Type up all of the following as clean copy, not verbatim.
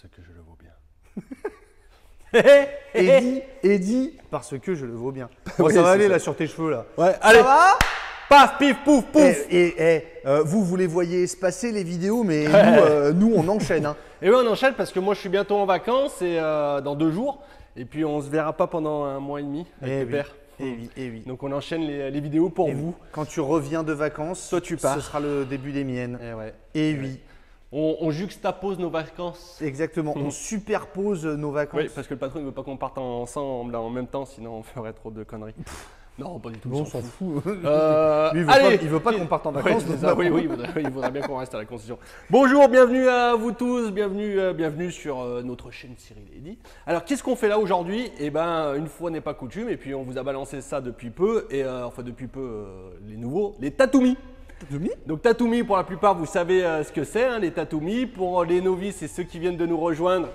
Parce que je le vaux bien. Eddie, parce que je le vaux bien. Bon, Oui, ça va c'est aller ça. là sur tes cheveux là. Ouais, Ça allez, va? paf, pif, pouf, pouf. Vous les voyez se passer les vidéos, mais nous on enchaîne. Hein. Et oui, on enchaîne parce que moi je suis bientôt en vacances et dans 2 jours. Et puis on se verra pas pendant 1 mois et demi avec le père. Oui. Donc on enchaîne les vidéos pour vous. Quand tu reviens de vacances, Toi, tu pars. ce sera le début des miennes. Et ouais. Et oui, On juxtapose nos vacances. exactement. On superpose nos vacances. Oui, parce que le patron il veut pas qu'on parte ensemble en même temps, sinon on ferait trop de conneries. Non, pas du tout. Bon, on on s'en s'en fout. fout. Allez, il veut pas qu'on parte en vacances. Oui, c'est ça, oui, il voudrait bien qu'on reste à la concession. Bonjour, bienvenue à vous tous, bienvenue sur notre chaîne Cyril et Eddie. Alors, qu'est-ce qu'on fait là aujourd'hui? Eh ben, une fois n'est pas coutume, et puis on vous a balancé ça depuis peu, et enfin depuis peu, les nouveaux, les Tatoumi. Donc Tatoumi, pour la plupart, vous savez ce que c'est, hein, les Tatoumi. Pour les novices et ceux qui viennent de nous rejoindre,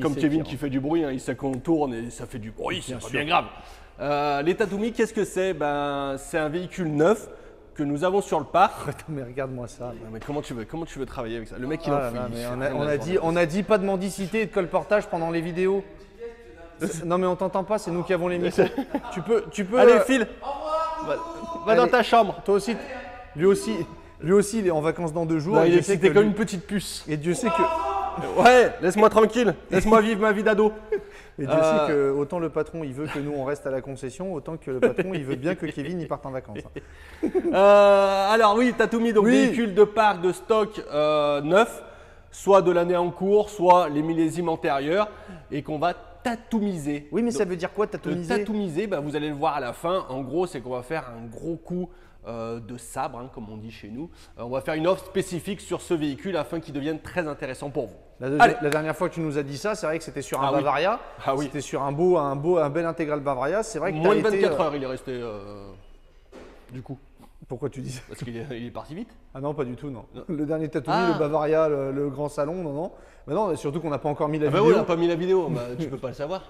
comme Kevin qui fait du bruit, hein, il sait qu'on tourne et ça fait du bruit, c'est pas bien grave. Les Tatoumi, qu'est-ce que c'est? Ben, c'est un véhicule neuf que nous avons sur le parc. Attends, mais regarde-moi ça. Non, mais comment tu veux travailler avec ça? Le mec il Ah, en non, fouille. mais on a dit pas de mendicité et de colportage pendant les vidéos. Non mais on t'entend pas, c'est nous qui avons les micros. Tu peux. Allez, file. Va dans Allez. ta chambre. Toi aussi. Lui aussi, il est en vacances dans 2 jours. Non, et Dieu sait c'était que comme lui- une petite puce. Et Dieu sait que. Ouais, laisse-moi tranquille. Laisse-moi vivre ma vie d'ado. Et Dieu sait que autant le patron il veut que nous on reste à la concession, autant que le patron il veut bien que Kevin il parte en vacances. Alors oui, Tatoumi, donc Oui. véhicule de parc de stock neuf, soit de l'année en cours, soit les millésimes antérieurs, et qu'on va tatoumiser. Oui, mais Donc, ça veut dire quoi le tatoumiser? tatoumiser, bah, vous allez le voir à la fin. En gros, c'est qu'on va faire un gros coup de sabre, hein, comme on dit chez nous. On va faire une offre spécifique sur ce véhicule afin qu'il devienne très intéressant pour vous. Allez. La dernière fois que tu nous as dit ça, c'est vrai que c'était sur un Ah oui. Bavaria. Ah oui. C'était sur un bel intégral Bavaria. C'est vrai que Moins de t'as été, 24 heures, il est resté du coup. Pourquoi tu dis ça? Parce qu'il est parti vite. Ah non, pas du tout, non. Non. Le dernier Tatoumi, Ah. le Bavaria, le grand salon, non. Mais non, surtout qu'on n'a pas encore mis la Ah bah vidéo. oui, on n'a pas mis la vidéo, bah, tu peux pas le savoir.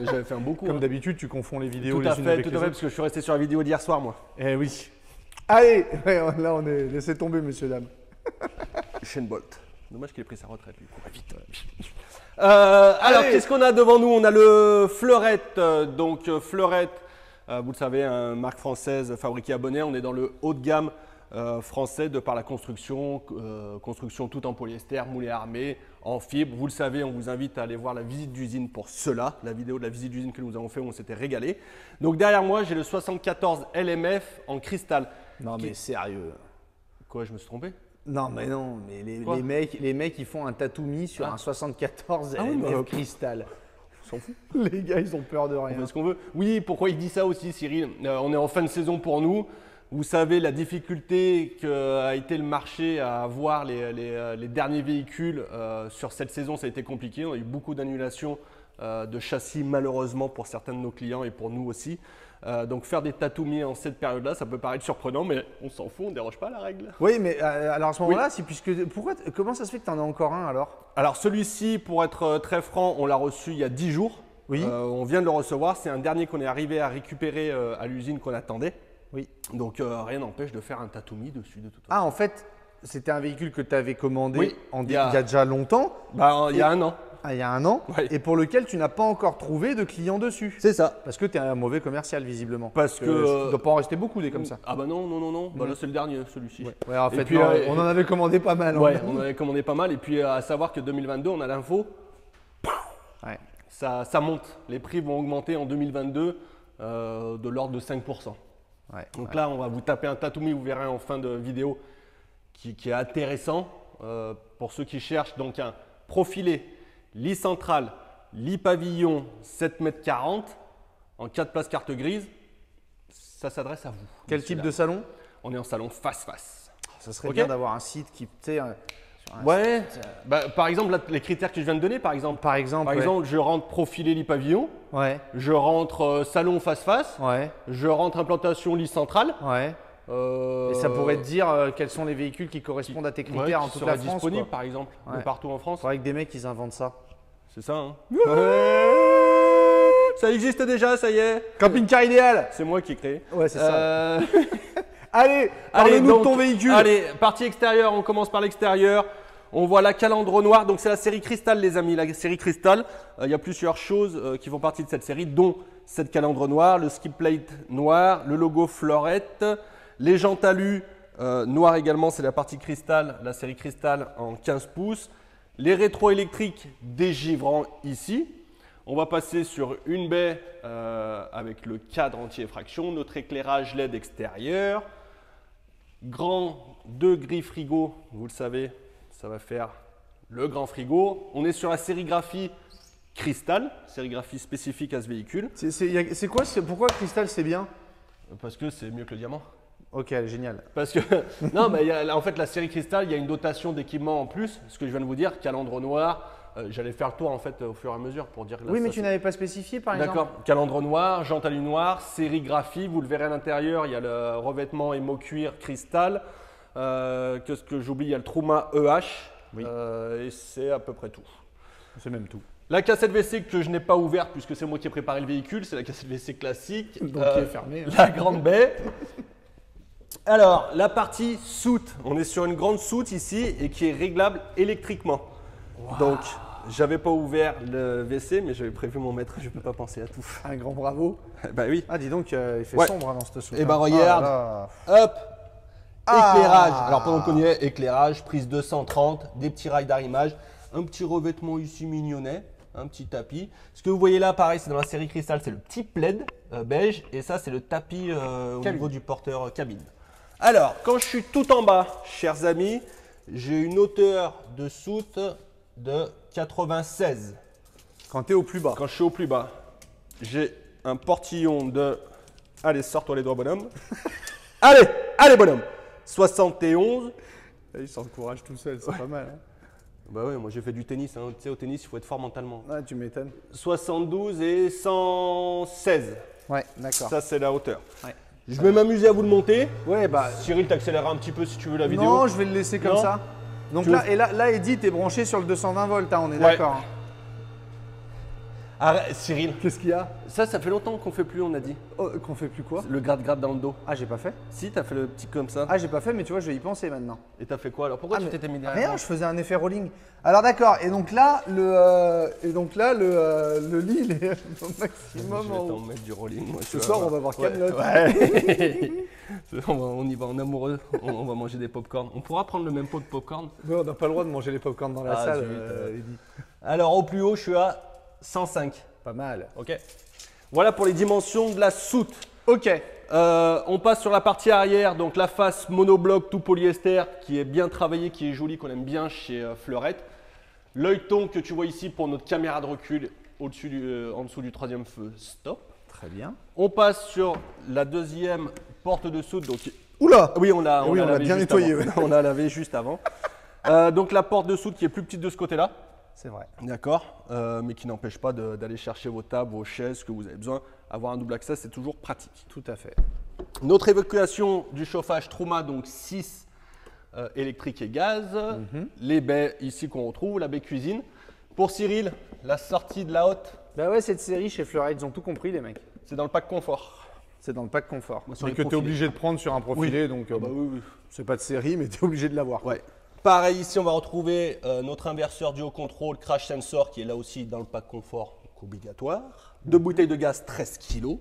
J'avais fait un beau coup. Comme hein. d'habitude, tu confonds les vidéos Tout les à unes fait, avec tout les à fait, autres. parce que je suis resté sur la vidéo d'hier soir, moi. Eh oui. Allez, ouais, là on est. Laissez tomber, messieurs, dames. Shane Bolt. Dommage qu'il ait pris sa retraite, lui. Il courait vite. Alors, Allez. qu'est-ce qu'on a devant nous? On a le Fleurette. Donc, Fleurette, vous le savez, une marque française fabriquée à Bonnet. On est dans le haut de gamme français de par la construction. Construction toute en polyester, moulée armée, en fibre. Vous le savez, on vous invite à aller voir la visite d'usine pour cela. La vidéo de la visite d'usine que nous avons fait où on s'était régalé. Donc, derrière moi, j'ai le 74 LMF en cristal. Non, mais sérieux. Quoi, je me suis trompé? Non, mais non, mais Quoi les mecs, ils font un Tatoumi sur Ah. un 74 Ah oui, LMF bah, cristal. On s'en fout. Les gars, ils ont peur de On rien. fait ce qu'on veut. Oui, pourquoi il dit ça aussi, Cyril? On est en fin de saison pour nous. Vous savez la difficulté qu'a été le marché à avoir les derniers véhicules sur cette saison. Ça a été compliqué. On a eu beaucoup d'annulations de châssis malheureusement pour certains de nos clients et pour nous aussi. Donc faire des Tatoumi en cette période-là, ça peut paraître surprenant, mais on s'en fout, on ne déroge pas à la règle. Oui, mais alors à ce moment-là, comment ça se fait que tu en as encore un alors? Alors celui-ci, pour être très franc, on l'a reçu il y a 10 jours. Oui. On vient de le recevoir. C'est un dernier qu'on est arrivé à récupérer à l'usine qu'on attendait. Oui. Donc rien n'empêche de faire un Tatoumi dessus de toute façon. Ah, en fait, c'était un véhicule que tu avais commandé Oui, il y a déjà longtemps, Bah, il y a 1 an. il y a 1 an, Ouais. et pour lequel tu n'as pas encore trouvé de clients dessus. C'est ça. Parce que tu es un mauvais commercial, visiblement. Parce que- Il ne doit pas en rester beaucoup des comme ça. Ah bah non. Bah, là c'est le dernier, celui-ci. Ouais, en Et fait, puis, non, on en avait commandé pas mal. hein. Ouais, on avait commandé pas mal. Et puis à savoir que 2022, on a l'info, Ouais. ça monte. Les prix vont augmenter en 2022 de l'ordre de 5%. Ouais. Donc là, on va vous taper un Tatoumi, vous verrez en fin de vidéo, qui est intéressant pour ceux qui cherchent donc un profilé, lit central, lit pavillon 7,40 m en 4 places carte grise. Ça s'adresse à vous. Quel type de salon? On est en salon face-face. Ça serait Ok. bien d'avoir un site qui, tu sais, sur un Ouais. Bah, par exemple, là, les critères que je viens de donner, par exemple. Par exemple, Je rentre profilé lit pavillon, ouais. je rentre salon face-face, Ouais. je rentre implantation lit central. Ouais. Et ça pourrait te dire quels sont les véhicules qui correspondent à tes critères en toute la France. disponible, Quoi. par exemple, Ouais. de partout en France. Faudrait que des mecs ils inventent ça. C'est ça, hein. Ça existe déjà, ça y est. Camping-car idéal. C'est moi qui ai créé. Ouais, c'est ça. Allez, Allez, parlez-nous de donc, ton véhicule. Allez, partie extérieure, on commence par l'extérieur. On voit la calandre noire, donc c'est la série Cristal les amis, la série Cristal. Il y a plusieurs choses qui font partie de cette série, dont cette calandre noire, le skip plate noir, le logo Fleurette, les jantes alu noir également, c'est la partie Cristal, la série Cristal en 15 pouces. Les rétro-électriques dégivrants ici. On va passer sur une baie avec le cadre anti-effraction, notre éclairage LED extérieur. Grand 2 grilles frigo, vous le savez, ça va faire le grand frigo. On est sur la sérigraphie Cristal, sérigraphie spécifique à ce véhicule. C'est quoi, pourquoi Cristal c'est bien? Parce que c'est mieux que le diamant. Ok, génial. Parce que, non, mais en fait, la série Cristal, il y a une dotation d'équipement en plus. Ce que je viens de vous dire, calandre noir, j'allais faire le tour en fait au fur et à mesure pour dire que là, Oui, mais ça, tu n'avais pas spécifié par exemple. D'accord, calandre noir, jante alu noir, sérigraphie, vous le verrez à l'intérieur, il y a le revêtement émo cuir cristal. Qu'est-ce que j'oublie? Il y a le Truma EH Oui. Et c'est à peu près tout. C'est même tout. La cassette WC que je n'ai pas ouverte puisque c'est moi qui ai préparé le véhicule, c'est la cassette WC classique. Donc qui est fermée. Hein. La grande baie. Alors, la partie soute, on est sur une grande soute ici et qui est réglable électriquement. Wow. Donc, j'avais pas ouvert le WC, mais j'avais prévu mon maître, je ne peux pas penser à tout. Un grand bravo. Bah oui. Ah, dis donc, il fait sombre dans cette soute. Et bah regarde, hop, éclairage. Alors pendant qu'on y est, éclairage, prise 230, des petits rails d'arrimage, un petit revêtement ici mignonnet, un petit tapis. Ce que vous voyez là, pareil, c'est dans la série Cristal, c'est le petit plaid beige, et ça c'est le tapis au niveau du porteur cabine. Alors, quand je suis tout en bas, chers amis, j'ai une hauteur de soute de 96. Quand tu es au plus bas. Quand je suis au plus bas, j'ai un portillon de... Allez, sors-toi les doigts, bonhomme. Allez, allez, bonhomme. 71. Il s'encourage tout seul, c'est pas mal. Hein. Bah ouais, moi j'ai fait du tennis. Hein. Tu sais, au tennis, il faut être fort mentalement. Ah, tu m'étonnes. 72 et 116. Ouais, d'accord. Ça, c'est la hauteur. Ouais. Je vais m'amuser à vous le monter. Ouais, bah. Cyril, t'accélères un petit peu si tu veux la vidéo. Non, je vais le laisser comme ça. Donc là, Eddy, t'es branché sur le 220 volts, hein, on est d'accord. Arrête, Cyril. Qu'est-ce qu'il y a? Ça fait longtemps qu'on fait plus, on a dit. Oh, qu'on fait plus quoi? Le gratte-gratte dans le dos. Ah, j'ai pas fait? Si, t'as fait le petit comme ça. Ah, j'ai pas fait, mais tu vois, je vais y penser maintenant. Et t'as fait quoi alors? Pourquoi tu t'étais mis derrière? Rien, je faisais un effet rolling. Alors d'accord, et donc là, le lit, il est au maximum. Je vais t'en mettre du rolling. Moi, ce soir, on va voir Kaamelott. Ouais. On y va en amoureux, on va manger des pop-corn. On pourra prendre le même pot de pop-corn? Ouais, on n'a pas le droit de manger les pop-corn dans la salle, Eddy. Alors au plus haut, je suis à 105. Pas mal. Ok. Voilà pour les dimensions de la soute. Ok. On passe sur la partie arrière, donc la face monobloc tout polyester qui est bien travaillé, qui est joli, qu'on aime bien chez Fleurette. L'œilleton que tu vois ici pour notre caméra de recul en dessous du troisième feu, stop. Très bien. On passe sur la deuxième porte de soute. Donc, oula! Oui, on l'a bien nettoyé. Ouais. On l'a lavé juste avant. Donc la porte de soute qui est plus petite de ce côté-là. C'est vrai. D'accord, mais qui n'empêche pas d'aller chercher vos tables, vos chaises, ce que vous avez besoin. Avoir un double accès, c'est toujours pratique. Tout à fait. Notre évacuation du chauffage Truma, donc 6 électrique et gaz. Les baies ici qu'on retrouve, la baie cuisine. Pour Cyril, la sortie de la haute. Bah ouais, cette série chez Fleurette, ils ont tout compris les mecs. C'est dans le pack confort. C'est dans le pack confort. Sur et que tu es obligé de prendre sur un profilé, oui. donc oui. c'est pas de série, mais tu es obligé de l'avoir. Ouais. Pareil, ici, on va retrouver notre inverseur duo contrôle crash sensor qui est là aussi dans le pack confort obligatoire. 2 bouteilles de gaz 13 kg.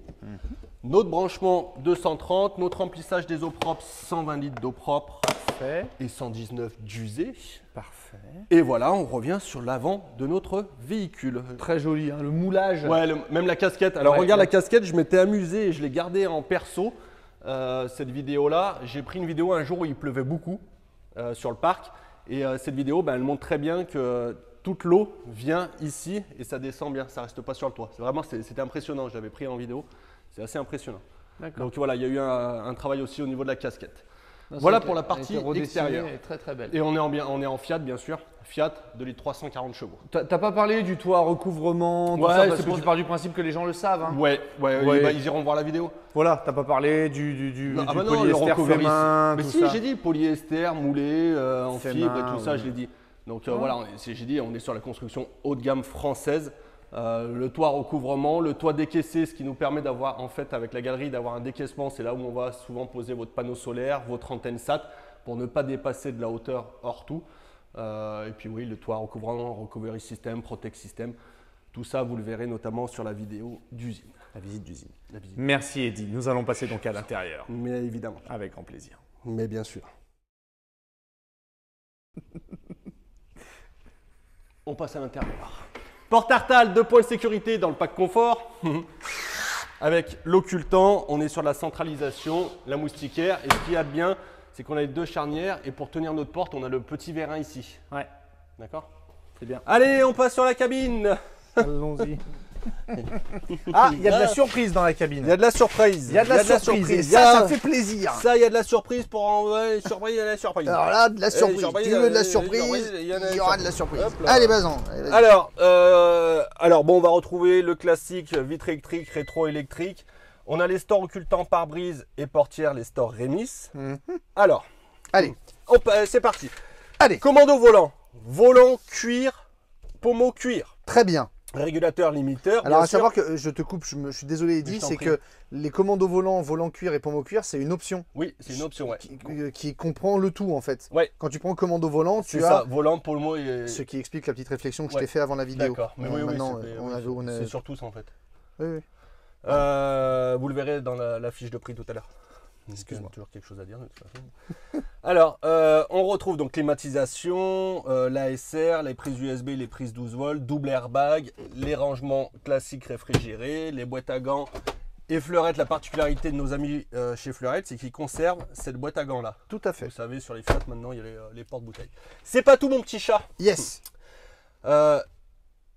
Notre branchement 230. Notre remplissage des eaux propres 120 litres d'eau propre. Parfait. Et 119 d'usée. Parfait. Et voilà, on revient sur l'avant de notre véhicule. Très joli, hein, le moulage. Ouais, même la casquette. Alors ouais, regarde la casquette, je m'étais amusé et je l'ai gardée en perso. Cette vidéo-là, j'ai pris une vidéo un jour où il pleuvait beaucoup. Sur le parc et cette vidéo elle montre très bien que toute l'eau vient ici et ça descend bien, ça reste pas sur le toit. C'était impressionnant, je l'avais pris en vidéo, c'est assez impressionnant. Donc voilà, il y a eu un travail aussi au niveau de la casquette. Voilà pour la partie extérieure. Très très belle. Et on est en Fiat bien sûr, Fiat 2 litres 340 chevaux. T'as pas parlé du toit recouvrement, tout ça, parce que tu pars du principe que les gens le savent. Hein. Ouais. Ils iront voir la vidéo. Voilà, t'as pas parlé du polyester fait main, mais tout si, ça. j'ai dit polyester, moulé, en fibre et tout ça, oui. je l'ai dit. Donc voilà, j'ai dit, on est sur la construction haut de gamme française. Le toit recouvrement, le toit décaissé, ce qui nous permet d'avoir, en fait, avec la galerie, d'avoir un décaissement. C'est là où on va souvent poser votre panneau solaire, votre antenne SAT, pour ne pas dépasser de la hauteur hors tout. Et puis oui, le toit recouvrant, recovery system, protect system. Tout ça, vous le verrez notamment sur la vidéo d'usine. La visite d'usine. La visite. Merci Eddy. Nous allons passer donc à l'intérieur. Mais évidemment. Avec grand plaisir. Mais bien sûr. On passe à l'intérieur. Porte Artal, 2 points de sécurité dans le pack confort. Avec l'occultant, on est sur la centralisation, la moustiquaire. Et ce qu'il y a de bien, c'est qu'on a les 2 charnières. Et pour tenir notre porte, on a le petit vérin ici. Ouais, D'accord? c'est bien. Allez, on passe sur la cabine. Allons-y. Ah, il y a de la surprise dans la cabine. Il y a de la surprise. Il y a de la surprise. Et Il y a- ça fait plaisir. Ça, il y a de la surprise pour ouais, surprise, il y a de la surprise. Alors là, de la surprise. surprise, Tu veux de la il surprise, y en a il y aura de la surprise. Hop là. Allez, vas-y. Alors bon, on va retrouver le classique vitre électrique, rétro-électrique. On a les stores occultants pare-brise et portières, les stores Rémis. Alors, Allez, c'est parti. allez, Commando volant. Volant cuir, pommeau cuir. très bien. Régulateur limiteur. Alors bien à sûr. savoir que je te coupe, je suis désolé Je Eddy, t'en c'est prie. que les commandos volants, volant cuir et pommeau cuir, c'est une option Oui, c'est une option, ouais. qui comprend le tout en fait. Ouais. Quand tu prends commando volant, C'est tu ça, as volant, pommeau et... ce qui explique la petite réflexion que je Ouais. t'ai fait avant la vidéo. D'accord, mais oui, oui, Maintenant, c'est- on oui, avait- on a- c'est surtout ça en fait. Oui, oui. Vous le verrez dans la fiche de prix tout à l'heure. Excuse-moi. Toujours quelque chose à dire de toute façon. Alors, on retrouve donc climatisation, l'ASR, les prises USB, les prises 12 volts, double airbag, les rangements classiques réfrigérés, les boîtes à gants et Fleurette. La particularité de nos amis chez Fleurette, c'est qu'ils conservent cette boîte à gants là. Tout à fait. Vous savez, sur les Fiat maintenant, il y a les porte-bouteilles. C'est pas tout mon petit chat. Yes.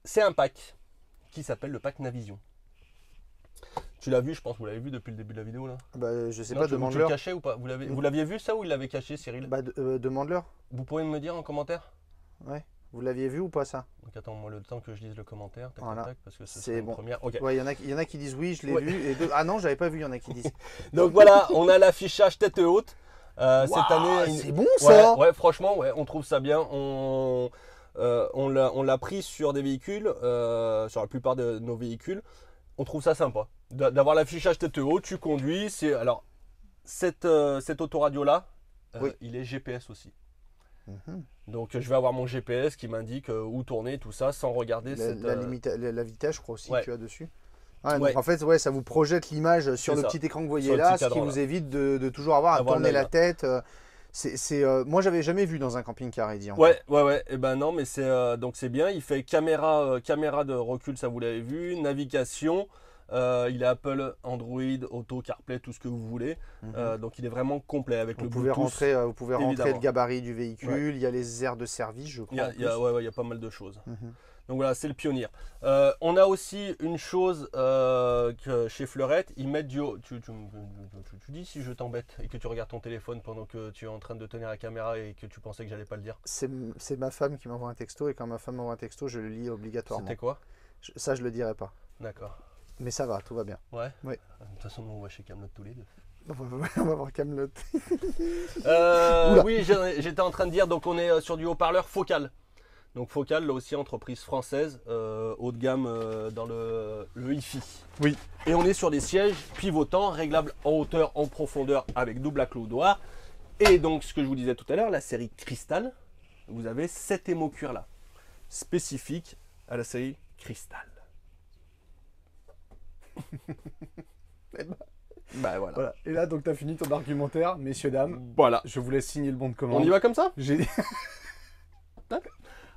C'est un pack qui s'appelle le pack Navision. Tu l'as vu, je pense, vous l'avez vu depuis le début de la vidéo là. Bah, je sais Non, pas, tu le demande-leur. cachais ou pas? Vous l'aviez vu ça ou il l'avait caché, Cyril? Bah, demande-leur. Vous pouvez me dire en commentaire? Ouais. Vous l'aviez vu ou pas ça? Donc attends, moi le temps que je lise le commentaire, tac, Voilà. tac, parce que C'est c'est bon. bon. Première. Ok. Ouais, il y en a qui disent oui, je l'ai Ouais. vu. Et ah non, j'avais pas vu, il y en a qui disent. Donc voilà, on a l'affichage tête haute. Cette Waouh, année, c'est bon ça. ouais, franchement, ouais, on trouve ça bien. On l'a pris sur des véhicules, sur la plupart de nos véhicules. On trouve ça sympa d'avoir l'affichage tête haute. Tu conduis. Alors cet autoradio là, Oui. il est GPS aussi. Mhm. Donc je vais avoir mon GPS qui m'indique où tourner, tout ça, sans regarder La vitesse, je crois aussi, ouais. que tu as dessus. Ouais, Ouais. donc en fait, ouais, ça vous projette l'image sur le ça. petit écran que vous voyez Sur le là, petit ce qui cadran, vous là. évite de toujours avoir à Avoir tourner l'œil, la là. tête. Moi, j'avais jamais vu dans un camping-car, Eddy. encore. Ouais. Et ben non, mais donc c'est bien. Il fait caméra de recul, ça vous l'avez vu. Navigation. Il est Apple, Android, Auto, CarPlay, tout ce que vous voulez. Mhm. Donc il est vraiment complet avec Vous le pouvez Bluetooth. rentrer évidemment. le gabarit du véhicule. Il y a les aires de service, je crois. en Il y a plus. pas mal de choses. Mhm. Donc voilà, c'est le pionnier. On a aussi une chose que chez Fleurette, ils mettent du haut. Tu dis si je t'embête et que tu regardes ton téléphone pendant que tu es en train de tenir la caméra et que tu pensais que j'allais pas le dire. C'est ma femme qui m'envoie un texto et quand ma femme m'envoie un texto, je le lis obligatoirement. C'était quoi? Ça, je le dirai pas. D'accord. Mais ça va, tout va bien. Ouais. Oui. De toute façon, nous, on va chez Camelot tous les deux. On va voir Camelot. Euh, oui, j'étais en train de dire, donc on est sur du haut-parleur Focal. Donc Focal, là aussi, entreprise française, haut de gamme dans le hi-fi. Oui. Et on est sur des sièges pivotants, réglables en hauteur, en profondeur, avec double accoudoir. Et donc, ce que je vous disais tout à l'heure, la série Cristal, vous avez cet émo cuir là, spécifique à la série Cristal. Bah voilà. Voilà. Et là, donc, tu as fini ton argumentaire, messieurs, dames. Voilà. Je vous laisse signer le bon de commande. On y va comme ça? J'ai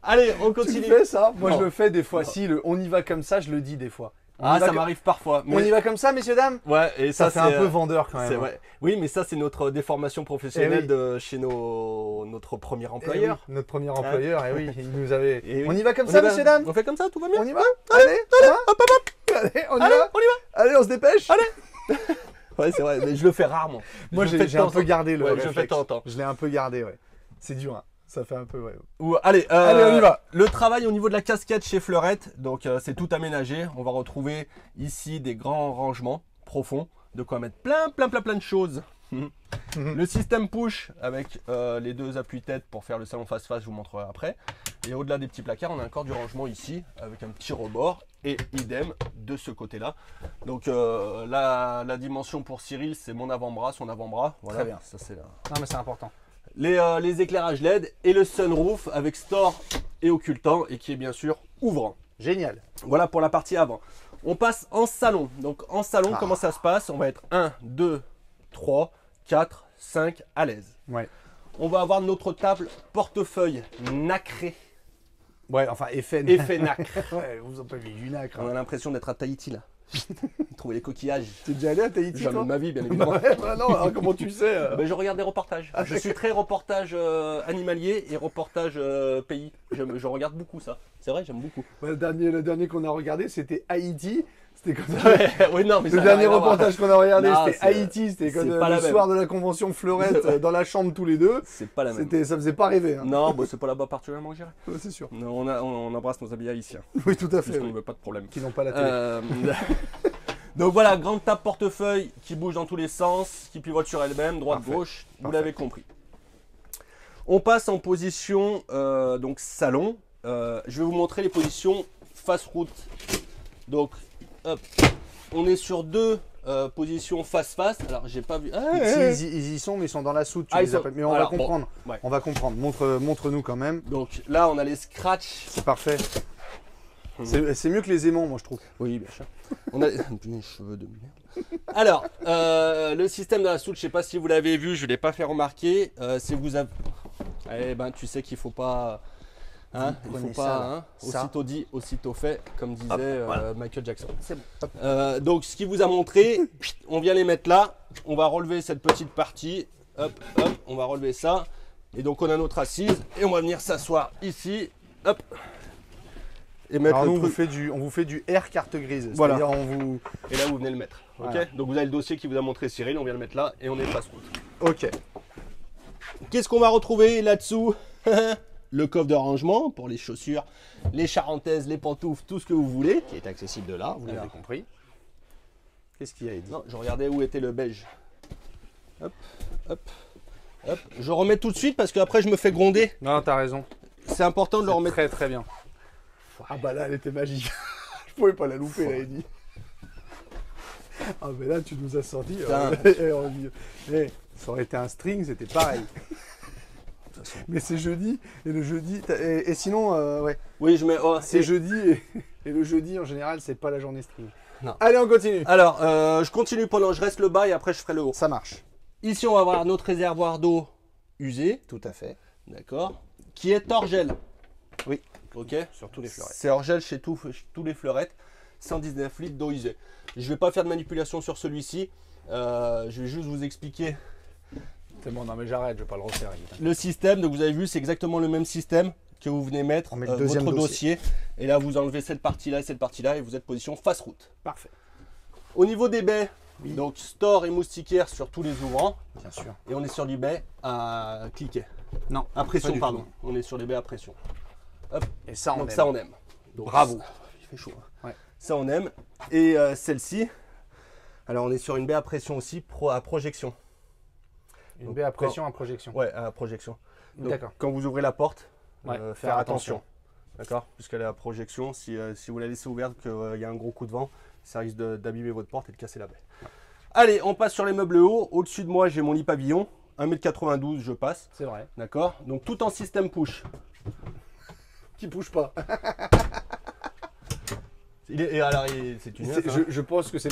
Allez, on Tu continue. le fais ça? Moi, Non. je le fais des fois. Non. Si, on y va comme ça, je le dis des fois. On Ah, y va ça co- m'arrive parfois. On y va comme ça, messieurs, dames? Ouais, et Ça ça, fait un c'est, peu vendeur quand même. c'est hein. vrai. Oui, mais ça, c'est notre déformation professionnelle Eh oui. de chez notre premier Eh oui, employeur. notre premier employeur, et oui, il nous avait. Eh oui. On y va comme On ça, y va- messieurs, dames? On fait comme ça, tout va bien? On y va? Allez, ça va Allez, on y Allez, va? on y va. Allez, on se dépêche. Ouais, c'est vrai, mais je le fais rarement. Moi, Je le fais j'ai de un temps peu en- gardé le Ouais, je fais de réflexe. temps en temps. Je l'ai un peu gardé, ouais. C'est dur, hein. Ça fait un peu, ouais. Allez, Allez, on y va. Le travail au niveau de la casquette chez Fleurette, donc c'est tout aménagé. On va retrouver ici des grands rangements profonds, de quoi mettre plein de choses. Le système push avec les deux appuis-tête pour faire le salon face-face, je vous montrerai après. Et au-delà des petits placards, on a encore du rangement ici avec un petit rebord et idem de ce côté-là. Donc la dimension pour Cyril, c'est mon avant-bras, son avant-bras. Voilà, Très bien. ça c'est là. Non, mais c'est important. les éclairages LED et le sunroof avec store et occultant et qui est bien sûr ouvrant. Génial. Voilà pour la partie avant. On passe en salon. Donc en salon, comment ça se passe? On va être 1, 2, 3, 4, 5 à l'aise. Ouais. On va avoir notre table portefeuille nacrée. Ouais, enfin, effet. Effet nacre. Ouais, vous en parlez du nacre. On a l'impression d'être à Tahiti là. Trouver les coquillages. T'es déjà allé à Tahiti, Jamais toi? de ma vie, bien évidemment. Ouais, bah non, alors comment tu sais Ben, je regarde des reportages. Je suis très reportage animalier et reportage pays. Je regarde beaucoup ça. C'est vrai, j'aime beaucoup. Le dernier qu'on a regardé, c'était Haïti. C'était comme ça. Oui, non, mais Le ça a dernier rien à voir. reportage qu'on a regardé, Non, c'était c'est- Haïti. C'était c'est comme pas la le même. soir de la convention Fleurette dans la chambre tous les deux. C'est pas la même. Ça faisait pas rêver. Hein. Non, bon, c'est pas là-bas particulièrement que j'irai. Ouais, c'est sûr. Non, on embrasse nos amis haïtiens. Oui, tout à fait. Puisqu'on oui. ne veut pas de problème. Qui n'ont pas la télé. Donc voilà, grande table portefeuille qui bouge dans tous les sens, qui pivote sur elle-même, droite, Parfait. gauche, vous Parfait. l'avez compris. On passe en position donc salon. Je vais vous montrer les positions face route. Donc, hop, on est sur deux positions face-face. Alors, j'ai pas vu. Ah, Si, ils y sont, mais ils sont dans la soute. Tu Ah, les ils sont- appelles. Mais on alors, va comprendre. bon, ouais. On va comprendre. Montre-nous quand même. Donc là, on a les scratchs. C'est parfait. C'est mieux que les aimants, moi, je trouve. Oui, bien sûr. On a les cheveux de merde. Alors, le système de la soute, je sais pas si vous l'avez vu, je ne l'ai pas fait remarquer. C'est vous avez. Eh ben, tu sais qu'il faut pas. Hein, il prenez faut ça, pas. là. Hein, Ça. aussitôt dit, aussitôt fait, comme disait voilà. Michael Jackson. C'est bon. Hop. Donc, ce qu'il vous a montré, on vient les mettre là. On va relever cette petite partie. Hop, hop, on va relever ça. Et donc, on a notre assise et on va venir s'asseoir ici. Hop. Et mettre Alors, le nous, truc. on vous fait du air carte grise. Voilà. C'est-à-dire, on vous. Et là, vous venez le mettre. Ok. Voilà. Donc, vous avez le dossier qui vous a montré Cyril. On vient le mettre là et on est face route. Ok. Qu'est-ce qu'on va retrouver là-dessous? Le coffre de rangement pour les chaussures, les charentaises, les pantoufles, tout ce que vous voulez, qui est accessible de là. Vous l'avez Alors, compris. Qu'est-ce qu'il y a, Eddy? non, je regardais où était le beige. Hop, hop, hop. Je remets tout de suite parce qu'après je me fais gronder. Non, t'as raison. C'est important de le C'est remettre. très très bien. Ah bah là, elle était magique. Je pouvais pas la louper, là, Eddy. Ah mais là, tu nous as sorti. Putain. Ça aurait été un string, c'était pareil. Mais c'est jeudi, et le jeudi. Et sinon, ouais, Oui, je mets. Oh, c'est jeudi, et le jeudi, en général, c'est pas la journée string. Non. Allez, on continue. Alors, je continue pendant, je reste le bas et après je ferai le haut. Ça marche. Ici, on va avoir notre réservoir d'eau usé, Tout à fait. d'accord, qui est hors gel. Oui. Ok. Sur tous les fleurettes. C'est hors gel chez tous les fleurettes. 119 litres d'eau usée. Je ne vais pas faire de manipulation sur celui-ci. Je vais juste vous expliquer C'est bon, non mais j'arrête, je vais pas le refaire. le système. Donc vous avez vu, c'est exactement le même système que vous venez mettre On met le deuxième votre dossier. dossier. Et là, vous enlevez cette partie-là et cette partie-là et vous êtes position face route. Parfait. Au niveau des baies, Oui. donc store et moustiquaire sur tous les ouvrants. Bien sûr. Et on est sur du baie à cliquer. Non. À pression, pas du pardon. tout. On est sur les baies à pression. Et ça, on Donc aime. ça, on aime. Donc, Bravo. Il fait chaud. Hein. Ouais. Ça, on aime. Et celle-ci, alors on est sur une baie à pression aussi, à projection. Une baie à pression, à projection. Ouais, à projection. Donc, D'accord. quand vous ouvrez la porte, Ouais, faire attention. D'accord. Puisqu'elle est à projection, si vous la laissez ouverte, qu'il y a un gros coup de vent, ça risque d'abîmer votre porte et de casser la baie. Allez, on passe sur les meubles hauts. Au-dessus de moi, j'ai mon lit pavillon. 1,92 m, je passe. C'est vrai. D'accord. Donc tout en système push. Qui bouge pas. C'est une neuf, hein. Je pense que c'est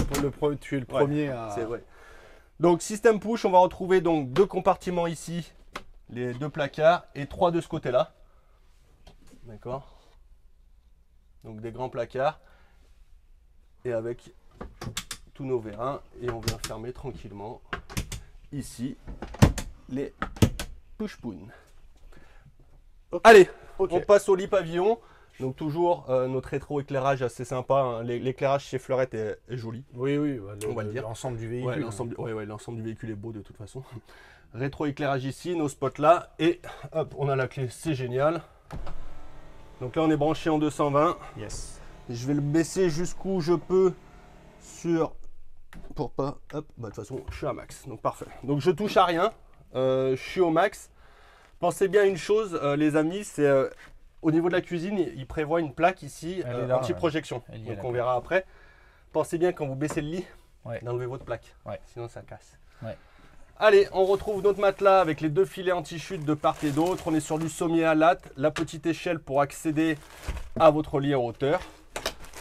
tu es le Ouais, premier à. C'est vrai. Donc système push, on va retrouver donc deux compartiments ici, les deux placards et trois de ce côté-là. D'accord. Donc des grands placards et avec tous nos vérins et on vient fermer tranquillement ici les push-poon. Allez, Ok. on passe au lit pavillon. Donc toujours notre rétro-éclairage assez sympa, hein. L'éclairage chez Fleurette est joli. Oui, oui, On va le dire. l'ensemble du véhicule. Ouais, l'ensemble du véhicule est beau de toute façon. Rétro-éclairage ici, nos spots là, et hop, on a la clé, c'est génial. Donc là, on est branché en 220. Yes. Je vais le baisser jusqu'où je peux sur... Pour pas... Hop, bah de toute façon, je suis à max, donc parfait. Donc je touche à rien, je suis au max. Pensez bien à une chose, les amis, c'est... au niveau de la cuisine, il prévoit une plaque ici, Elle est là, anti-projection. Elle y est, Donc la on verra après. Pensez bien quand vous baissez le lit, Ouais. d'enlever votre plaque. Ouais. Sinon ça casse. Ouais. Allez, on retrouve notre matelas avec les deux filets anti-chute de part et d'autre. On est sur du sommier à latte, la petite échelle pour accéder à votre lit en hauteur.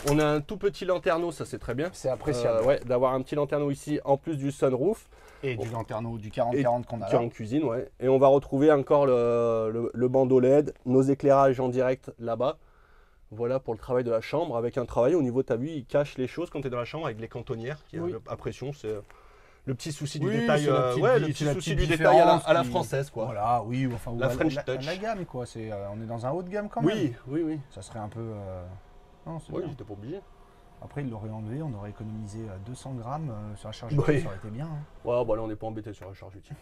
On a un tout petit lanterneau, ça c'est très bien. C'est appréciable. Ouais, d'avoir un petit lanterneau ici en plus du sunroof. Et du lanterneau, du 40-40 qu'on a Qui est là. en cuisine, ouais. Et on va retrouver encore le bandeau LED, nos éclairages en direct là-bas. Voilà pour le travail de la chambre, avec un travail au niveau, tu as vu, il cache les choses quand tu es dans la chambre avec les cantonnières qui Oui. à pression. C'est le petit souci du Oui, détail, c'est la petite le di- petit c'est la souci petite du détail à la différence française, quoi. Voilà, oui, enfin, La ou French la touch. gamme, quoi. On est dans un haut de gamme quand même. Oui, oui, oui. Ça serait un peu. Non, c'est Oui, bien. j'étais pas obligé. Après, il l'aurait enlevé, on aurait économisé 200 grammes sur la charge Oui. utile, ça aurait été bien. Hein. Ouais, bah là on n'est pas embêté sur la charge utile.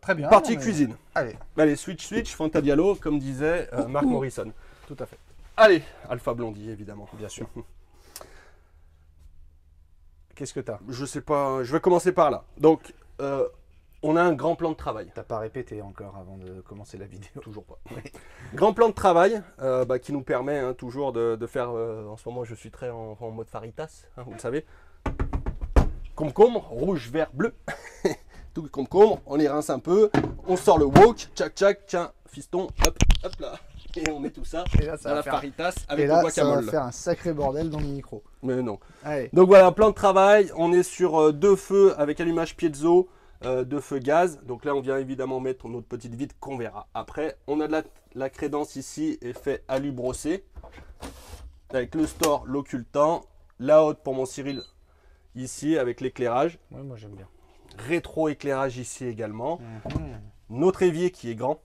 Très bien. Partie non, mais- cuisine. Allez, Allez, switch, Fanta Diallo, comme disait Mark Morrison. tout à fait. Allez, Alpha Blondie, évidemment. Bien sûr. Qu'est-ce que t'as? Je sais pas, je vais commencer par là. Donc, on a un grand plan de travail. T'as pas répété encore avant de commencer la vidéo. Toujours pas. Grand plan de travail qui nous permet toujours de faire. En ce moment, je suis très en mode Faritas, vous le savez. Concombre, rouge, vert, bleu. Tout le concombre, on les rince un peu. On sort le wok, tchac, tiens, fiston, hop là. Et on met tout ça Et là, ça dans va la faire- Faritas Et avec le là, ça va guacamole. faire un sacré bordel dans le micro. Mais non. Allez. Donc voilà, plan de travail. On est sur 2 feux avec allumage piezo, 2 feux gaz. Donc là, on vient évidemment mettre notre petite vitre qu'on verra après. On a de la crédence ici, effet alu brossé. Avec le store, l'occultant. La haute pour mon Cyril ici avec l'éclairage. Oui, moi j'aime bien. Rétro-éclairage ici également. Mhm. Notre évier qui est grand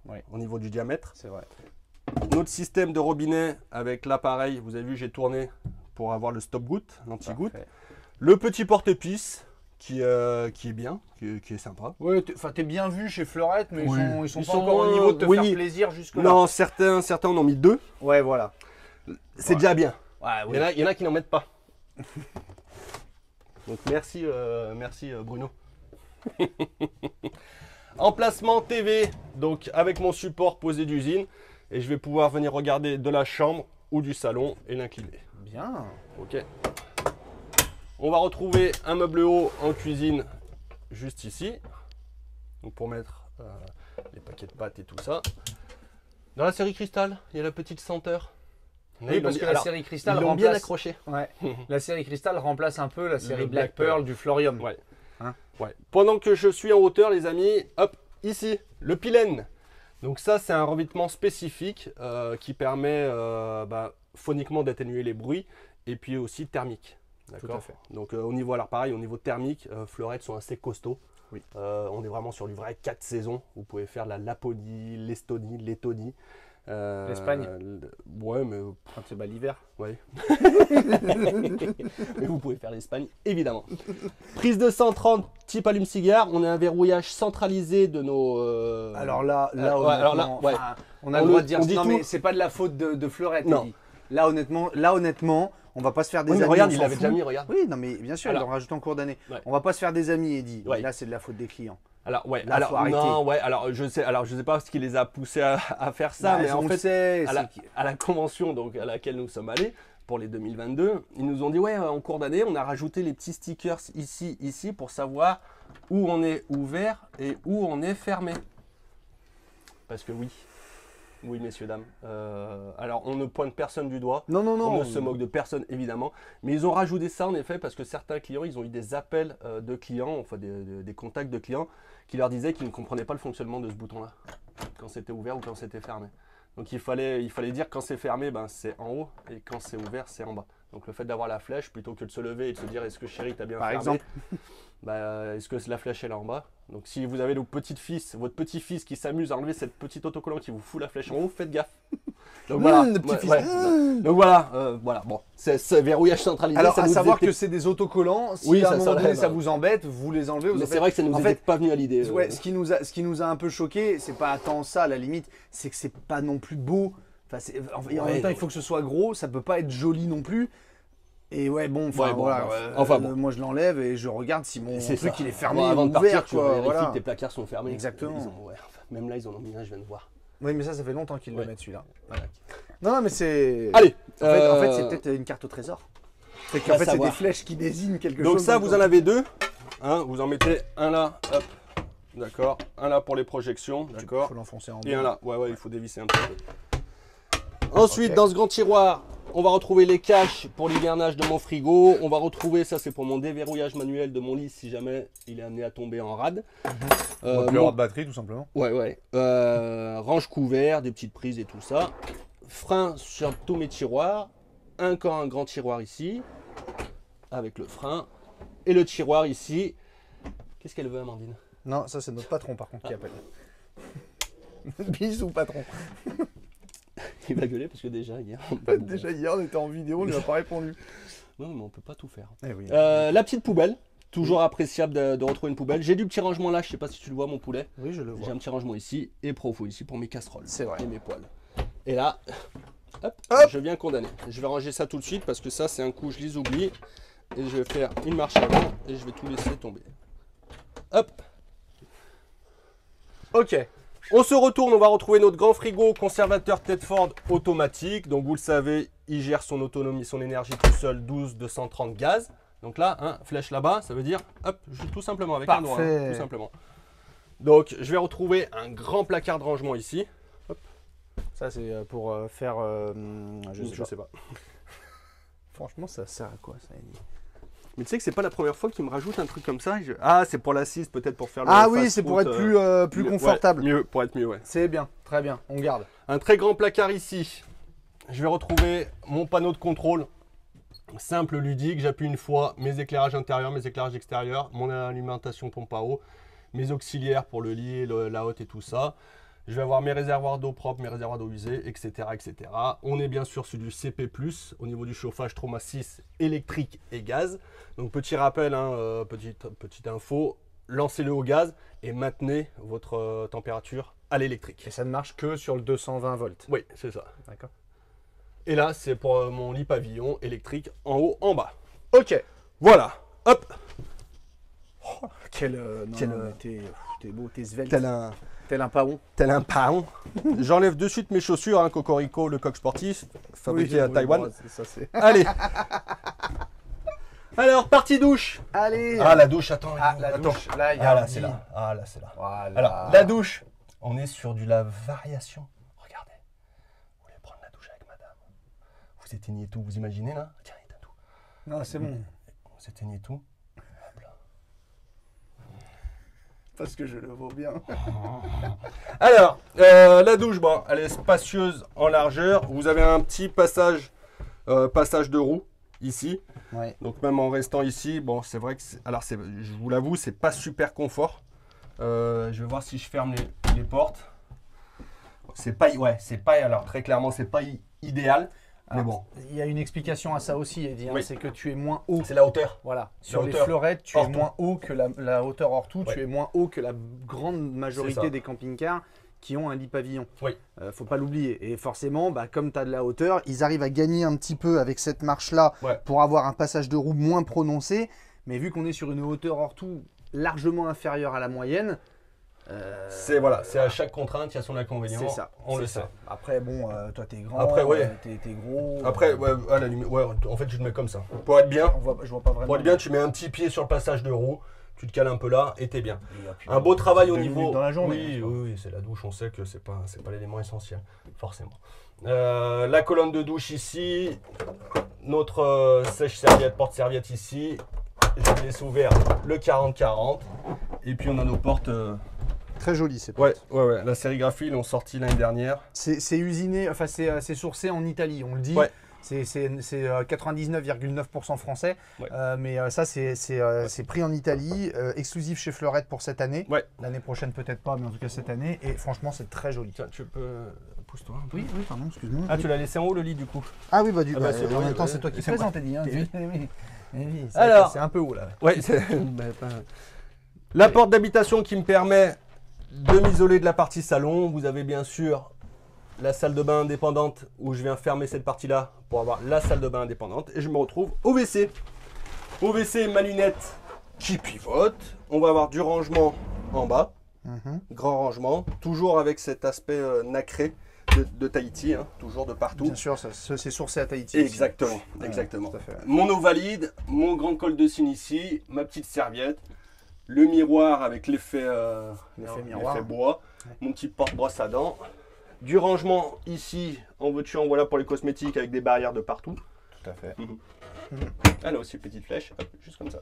Ouais. au niveau du diamètre. C'est vrai. Notre système de robinet avec l'appareil. Vous avez vu, j'ai tourné pour avoir le stop-goutte, l'anti-goutte. Parfait. Le petit porte-pisse qui est bien, qui est sympa. Ouais, t'es bien vu chez Fleurette, mais Oui. ils sont Ils pas sont encore au moins- niveau de te oui. faire plaisir jusque-là. Non, certains en ont mis 2. Ouais, voilà. C'est déjà bien. Ouais, Il y en a qui n'en mettent pas. Donc merci Bruno. Emplacement TV, donc avec mon support posé d'usine. Et je vais pouvoir venir regarder de la chambre ou du salon et l'incliner. Bien. Ok. On va retrouver un meuble haut en cuisine juste ici. Donc pour mettre les paquets de pâtes et tout ça. Dans la série Cristal, il y a la petite senteur. Oui, parce que la série Cristal ils l'ont bien remplace. accroché. Ouais. La série Cristal remplace un peu la série Le Black Black Pearl. Pearl du Florium. Ouais. Hein. Ouais. Pendant que je suis en hauteur, les amis, hop, ici, le pilène. Donc ça, c'est un revêtement spécifique qui permet phoniquement d'atténuer les bruits et puis aussi thermique. D'accord. à fait. Donc au niveau, alors pareil, au niveau thermique, Fleurette sont assez costauds. Oui. On est vraiment sur du vrai 4 saisons. Vous pouvez faire la Laponie, l'Estonie, Lettonie. L'Espagne. Ouais, mais Quand c'est l'hiver. ouais. Mais vous pouvez faire l'Espagne, évidemment. Prise de 130, type allume-cigare. On a un verrouillage centralisé de nos. Alors là, ouais, alors là, honnêtement, ouais. enfin, on a On le droit le- de dire on dit non, tout. mais c'est pas de la faute de Fleurette. Non. Eddie. Là, honnêtement, on va pas se faire des Oui, mais amis. regarde, on il s'en l'avait fout. déjà mis, regarde. Oui, non, mais bien sûr, Alors. ils l'ont rajouté en cours d'année. Ouais. On va pas se faire des amis, Eddie. Ouais. Là, c'est de la faute des clients. Alors ouais, Là, alors faut arrêter. non, ouais, alors je sais pas ce qui les a poussés à faire ça, Bah, mais en on le fait, sait, à la convention donc à laquelle nous sommes allés pour les 2022, ils nous ont dit ouais, en cours d'année, on a rajouté les petits stickers ici pour savoir où on est ouvert et où on est fermé. Parce que oui messieurs dames. Alors on ne pointe personne du doigt. Non, On ne se moque de personne évidemment, mais ils ont rajouté ça en effet parce que certains clients, ils ont eu des appels de clients, enfin des contacts de clients qui leur disaient qu'ils ne comprenaient pas le fonctionnement de ce bouton-là, quand c'était ouvert ou quand c'était fermé. Donc il fallait dire quand c'est fermé, ben, c'est en haut et quand c'est ouvert, c'est en bas. Donc le fait d'avoir la flèche, plutôt que de se lever et de se dire est-ce que chérie t'as bien Par fermé, exemple. est-ce que la flèche est là en bas? Donc si vous avez votre petit-fils qui s'amuse à enlever cette petite autocollant qui vous fout la flèche en haut, faites gaffe. Donc voilà. le petit-fils. Donc voilà, bon, c'est ce verrouillage centralisé. Alors, ça à nous savoir était- que c'est des autocollants. Si Oui, à ça un moment donné, s'enlève. ça vous embête, vous les enlevez. Mais c'est vrai que ça nous en était fait, pas venu à l'idée. ouais, ce qui nous a un peu choqué, c'est pas tant ça à la limite, c'est que c'est pas non plus beau. Enfin, en même temps, il faut que ce soit gros, ça peut pas être joli non plus. Et ouais, bon, enfin Ouais, bon, voilà. bref. Enfin, bon. Moi, je l'enlève et je regarde si mon C'est truc ça. il est fermé Bon, avant ou de partir, ouvert, tu quoi. vérifies Voilà. que tes placards sont fermés. Exactement. Même là, ils en ont mis un, je viens de voir. Oui, mais ça fait longtemps qu'ils Ouais. le mettent celui-là. Voilà. Non, mais c'est. Allez, En fait, c'est peut-être une carte au trésor. C'est qu'en va fait, c'est savoir. des flèches qui désignent quelque donc chose. ça, dans vous le en avez 2. Hein, vous en mettez un là, hop, d'accord. Un là pour les projections, Il d'accord. faut l'enfoncer en Et un bas. là, ouais, il faut dévisser un petit peu. Ensuite, Ok. dans ce grand tiroir, on va retrouver les caches pour l'hivernage de mon frigo. On va retrouver, ça c'est pour mon déverrouillage manuel de mon lit si jamais il est amené à tomber en rade. Remplir de batterie, tout simplement. Ouais, ouais. Range couvert, des petites prises et tout ça. Frein sur tous mes tiroirs. Encore un grand tiroir ici, avec le frein. Et le tiroir ici. Qu'est-ce qu'elle veut, Amandine? Non, ça c'est notre patron par contre qui appelle. Bisous patron. Il va gueuler parce que déjà hier. Déjà hier on était en vidéo, on lui a pas répondu. Non, mais on peut pas tout faire. Eh oui. La petite poubelle. Toujours appréciable de retrouver une poubelle. J'ai du petit rangement là, je sais pas si tu le vois, mon poulet. Oui, je le J'ai vois. un petit rangement ici et profond ici pour mes casseroles. C'est vrai. Et mes poêles. Et là, hop, Hop. je viens condamner. Je vais ranger ça tout de suite parce que ça, c'est un coup, je les oublie. Et je vais faire une marche avant et je vais tout laisser tomber. Hop. Ok. On se retourne, on va retrouver notre grand frigo conservateur Tedford automatique. Donc vous le savez, il gère son autonomie, son énergie tout seul, 12-230 gaz. Donc là, hein, flèche là-bas, ça veut dire, hop, tout simplement avec un doigt, Parfait. tout simplement. Donc je vais retrouver un grand placard de rangement ici. Ça c'est pour faire. Je sais pas. pas. Franchement, ça sert à quoi ça Eddie? Mais tu sais que c'est pas la première fois qu'il me rajoute un truc comme ça. Ah, c'est pour l'assise, peut-être pour faire le Ah oui, fast c'est pour food, être plus mieux- confortable. ouais, mieux, pour être mieux, ouais. C'est bien, très bien, on garde. Un très grand placard ici. Je vais retrouver mon panneau de contrôle. Simple, ludique. J'appuie une fois mes éclairages intérieurs, mes éclairages extérieurs, mon alimentation pompe à eau, mes auxiliaires pour le lit, la hotte et tout ça. Je vais avoir mes réservoirs d'eau propre, mes réservoirs d'eau usée, etc., etc. On est bien sûr sur du CP+, au niveau du chauffage Trauma 6 électrique et gaz. Donc petit rappel, hein, petite info, lancez-le au gaz et maintenez votre température à l'électrique. Et ça ne marche que sur le 220 volts. Oui, c'est ça. D'accord. Et là, c'est pour mon lit pavillon électrique en haut, en bas. Ok. Voilà, hop. Quel. Quel, non, mais t'es beau, t'es svelte. Tel un pavon. un J'enlève de suite mes chaussures, hein, Cocorico, le coq sportif, fabriqué à Taïwan. bon, ça, c'est... Allez. Alors, partie douche. Allez. Ah, la douche, attends. la attends. douche. Là, il y a Ah, là, un c'est lit. là. Ah, là, c'est là. Voilà. Alors, la douche. On est sur de la variation. Regardez. Vous voulez prendre la douche avec madame. Vous éteignez tout, vous imaginez là? Tiens, éteins tout. Non, c'est bon. Vous éteignez tout. Hop là. Parce que je le vaux bien. Alors, la douche, bon, elle est spacieuse en largeur. Vous avez un petit passage de roue ici. Ouais. Donc même en restant ici, bon, c'est vrai que, alors je vous l'avoue, c'est pas super confort. Je vais voir si je ferme les portes. C'est pas, alors très clairement, c'est pas idéal. Mais bon, Il y a une explication à ça aussi, Eddie. Hein, Oui. c'est que tu es moins haut. c'est la hauteur. Voilà. Sur les hauteur fleurettes, tu hors es tout. moins haut que la hauteur hors tout. Ouais. Tu es moins haut que la grande C'est ça. majorité des camping-cars qui ont un lit pavillon. Oui. Faut pas l'oublier. Et forcément, bah, comme tu as de la hauteur, ils arrivent à gagner un petit peu avec cette marche-là Ouais. pour avoir un passage de roue moins prononcé. Mais vu qu'on est sur une hauteur hors tout largement inférieure à la moyenne, C'est voilà, c'est à chaque contrainte, il y a son inconvénient. c'est ça. On c'est le ça. sait. Après, bon, toi, t'es grand, Après, ouais. t'es gros. Après, ouais, à la limite, ouais, en fait, je le mets comme ça. Pour être bien, je vois pas vraiment. pour être bien, tu mets un petit pied sur le passage de roue, tu te cales un peu là et t'es bien. Et puis, Un beau travail au 2 minutes niveau. dans la journée. Oui, oui, oui, c'est la douche, on sait que c'est pas l'élément essentiel, forcément. La colonne de douche ici, notre sèche-serviette, porte-serviette ici. Je laisse ouvert le 40-40. Et puis on a nos portes. Très joli, c'est Ouais, la sérigraphie, ils l'ont sorti l'année dernière. C'est usiné, enfin c'est sourcé en Italie, on le dit. Ouais. C'est 99,9% français, Ouais. mais ça c'est pris en Italie, exclusif chez Fleurette pour cette année. Ouais. L'année prochaine peut-être pas, mais en tout cas cette année. Et franchement c'est très joli. Tiens, tu peux. Pousse-toi un peu. Oui, pardon, excuse-moi. Ah, tu l'as laissé en haut le lit du coup. Ah oui, Ah bah, c'est en vrai, même temps ouais. c'est toi qui C'est présente, Eddie. Hein. Oui. Oui, c'est Alors. vrai que c'est un peu haut là. Ouais, la porte d'habitation qui me permet de m'isoler de la partie salon. Vous avez bien sûr la salle de bain indépendante où je viens fermer cette partie-là pour avoir la salle de bain indépendante. Et je me retrouve au WC. Au WC, ma lunette qui pivote. On va avoir du rangement en bas. Grand rangement. Toujours avec cet aspect nacré de Tahiti. Hein, toujours de partout. Bien sûr, c'est sourcé à Tahiti. Exactement, Ouais, exactement. tout à fait. Mon eau valide, mon grand col de cygne ici, ma petite serviette. Le miroir avec l'effet miroir. bois. Ouais. Mon petit porte-brosse à dents. Du rangement ici, en veux-tu, en voilà pour les cosmétiques avec des barrières de partout. Tout à fait. Ah là aussi, petite flèche, hop, juste comme ça.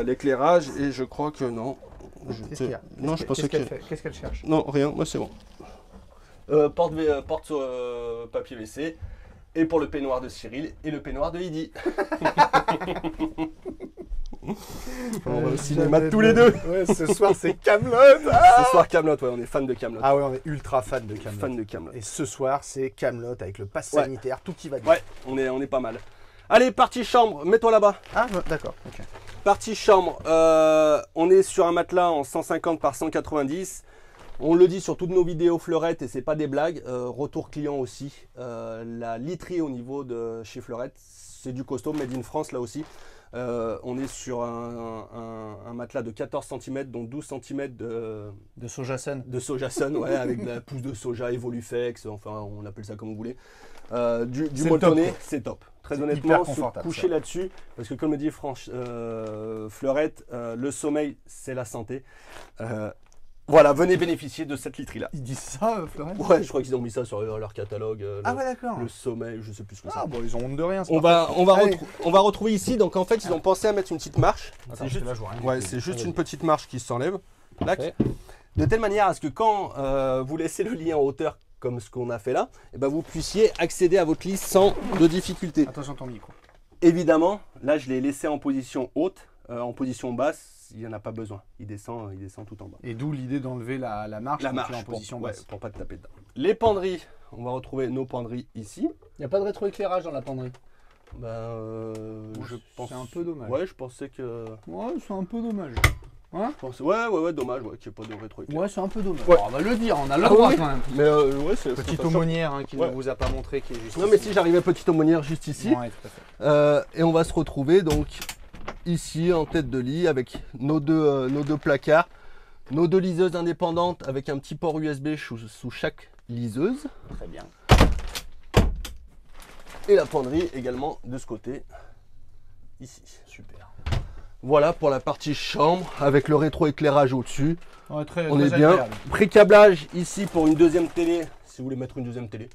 L'éclairage, et je crois que non. Qu'est-ce qu'il y a? Non, je pensais que. Qu'est-ce qu'elle cherche? Non, rien, moi c'est bon. Porte papier WC. Et pour le peignoir de Cyril et le peignoir de Heidi. On va au cinéma tous les deux. Ouais, ce soir c'est Kaamelott. Ce soir Kaamelott, ouais, on est fan de Kaamelott. Ah ouais, on est ultra fan de Kaamelott. Fan de Kaamelott. Et ce soir c'est Kaamelott avec le pass Ouais. sanitaire, tout qui va bien. Ouais, on est pas mal. Allez, partie chambre, mets-toi là-bas. Ah, d'accord. Ok. Partie chambre, on est sur un matelas en 150 par 190. On le dit sur toutes nos vidéos Fleurette et c'est pas des blagues. Retour client aussi. La literie au niveau de chez Fleurette, c'est du costaud, made in France là aussi. On est sur un matelas de 14 cm, dont 12 cm De Sojasun. de Sojasun, ouais, avec de la pousse de soja, Evolufex, enfin on appelle ça comme vous voulez. Du C'est molletonné, top, quoi. c'est top. Très C'est honnêtement, hyper se confortable, coucher ça. là-dessus, parce que comme le dit Fleurette, le sommeil, c'est la santé. Voilà, venez bénéficier de cette literie-là. Ils disent ça, Florent? Ouais, je crois qu'ils ont mis ça sur leur catalogue. Ah ouais, d'accord. Le sommeil, je sais plus ce que c'est. Ah bon, ils ont honte de rien. c'est On parfait. va Allez. retrouver ici, donc en fait, ils ont pensé à mettre une petite marche. Attends, C'est juste, là, je vois rien. ouais, c'est juste une petite marche qui s'enlève. Tac. Parfait. De telle manière à ce que quand vous laissez le lit en hauteur, comme ce qu'on a fait là, et ben vous puissiez accéder à votre lit sans de difficulté. Attention ton micro. Évidemment, là je l'ai laissé en position haute, en position basse, il n'y en a pas besoin. Il descend tout en bas. Et d'où l'idée d'enlever la marche. La donc marche là, en position pour, ouais, basse. pour pas te taper dedans. Les penderies, on va retrouver nos penderies ici. Il n'y a pas de rétroéclairage dans la penderie. Je pense. C'est un peu dommage. Ouais, je pensais que. Ouais, c'est un peu dommage. Ouais, dommage, ouais, qu'il n'y ait pas de rétro. Ouais, c'est un peu dommage. Ouais. On va le dire, on a le Ah droit oui. quand même. Mais ouais, c'est. Petite c'est aumônière hein, qui Ouais. ne vous a pas montré, qui est juste. Non, mais ici. si j'arrivais petite aumônière juste ici. Ouais, tout à fait. Et on va se retrouver donc ici en tête de lit avec nos deux placards, nos deux liseuses indépendantes avec un petit port USB sous chaque liseuse. Très bien. Et la penderie également de ce côté, ici. Super. Voilà pour la partie chambre avec le rétroéclairage au-dessus. Ouais, très, On très est bien. agréable. Pré-câblage ici pour une deuxième télé. Si vous voulez mettre une deuxième télé,